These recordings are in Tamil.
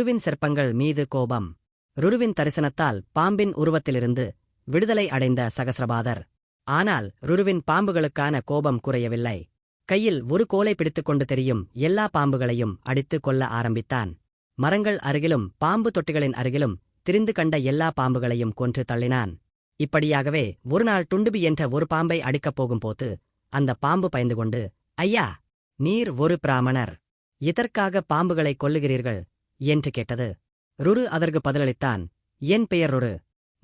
ருருவின் சிற்பங்கள் மீது கோபம். ருருவின் தரிசனத்தால் பாம்பின் உருவத்திலிருந்து விடுதலை அடைந்த சகஸ்ரபாதர். ஆனால் ருருவின் பாம்புகளுக்கான கோபம் குறையவில்லை. கையில் ஒரு கோலை பிடித்துக்கொண்டு தெரியும் எல்லா பாம்புகளையும் அடித்து கொல்ல ஆரம்பித்தான். மரங்கள் அருகிலும் பாம்பு தொட்டிகளின் அருகிலும் திரிந்து கண்ட எல்லா பாம்புகளையும் கொன்று தள்ளினான். இப்படியாகவே ஒருநாள் டுண்டுபி என்ற ஒரு பாம்பை அடிக்கப் போகும்போது அந்த பாம்பு பயந்து கொண்டு, ஐயா, நீர் ஒரு பிராமணர், இதற்காக பாம்புகளை கொல்லுகிறீர்கள் என்று கேட்டது. ருரு அதற்கு பதிலளித்தான், என் பெயர் ருரு.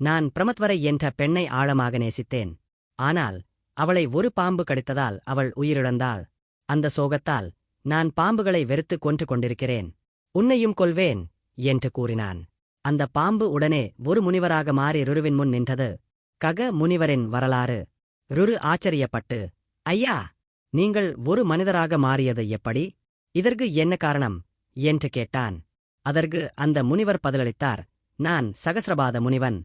நான் பிரமத்வரை என்ற பெண்ணை ஆழமாக நேசித்தேன். ஆனால் அவளை ஒரு பாம்பு கடித்ததால் அவள் உயிரிழந்தாள். அந்த சோகத்தால் நான் பாம்புகளை வெறுத்து கொன்று கொண்டிருக்கிறேன். உன்னையும் கொல்வேன் என்று கூறினான். அந்த பாம்பு உடனே ஒரு முனிவராக மாறி ருருவின் முன் நின்றது. கக முனிவரின் வரலாறு. ருரு ஆச்சரியப்பட்டு, ஐயா, நீங்கள் ஒரு மனிதராக மாறியது எப்படி? இதற்கு என்ன காரணம் என்று கேட்டான். அதற்கு அந்த முனிவர் பதிலளித்தார், நான் சகஸ்ரபாத முனிவன்.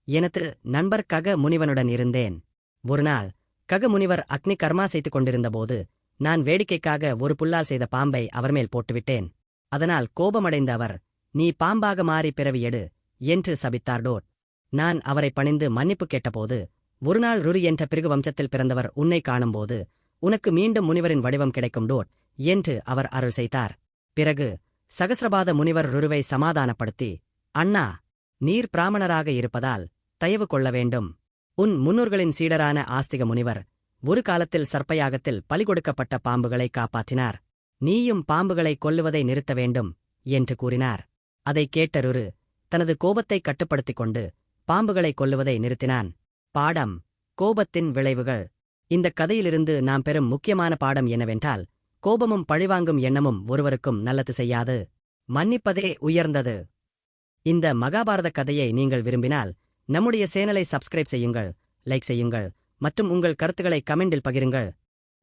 எனது நண்பர் கக முனிவனுடன் இருந்தேன். ஒருநாள் கக முனிவர் அக்னி கர்மா செய்து கொண்டிருந்தபோது நான் வேடிக்கைக்காக ஒரு புல்லால் செய்த பாம்பை அவர் மேல் போட்டுவிட்டேன். அதனால் கோபமடைந்த அவர், நீ பாம்பாக மாறி பிறவி எடு என்று சபித்தார். நான் அவரை பணிந்து மன்னிப்பு கேட்டபோது, ஒருநாள் ருரு என்ற பிறகு வம்சத்தில் பிறந்தவர் உன்னை காணும்போது உனக்கு மீண்டும் முனிவரின் வடிவம் கிடைக்கும் என்று அவர் அருள் செய்தார். பிறகு சகஸ்ரபாத முனிவர் ருருவை சமாதானப்படுத்தி, அண்ணா, நீர் பிராமணராக இருப்பதால் தயவு கொள்ள வேண்டும். உன் முன்னோர்களின் சீடரான ஆஸ்திக முனிவர் ஒரு காலத்தில் சர்ப்பயாகத்தில் பலி கொடுக்கப்பட்ட பாம்புகளை காப்பாற்றினார். நீயும் பாம்புகளை கொல்லுவதை நிறுத்த வேண்டும் என்று கூறினார். அதைக் கேட்ட ருரு தனது கோபத்தை கட்டுப்படுத்திக் கொண்டு பாம்புகளை கொல்லுவதை நிறுத்தினான். பாடம்: கோபத்தின் விளைவுகள். இந்தக் கதையிலிருந்து நாம் பெறும் முக்கியமான பாடம் என்னவென்றால், கோபமும் பழிவாங்கும் எண்ணமும் ஒருவருக்கும் நல்லது செய்யாது. மன்னிப்பதே உயர்ந்தது. இந்த மகாபாரத கதையை நீங்கள் விரும்பினால் நம்முடைய சேனலை சப்ஸ்கிரைப் செய்யுங்கள், லைக் செய்யுங்கள் மற்றும் உங்கள் கருத்துக்களை கமெண்டில் பகிருங்கள்.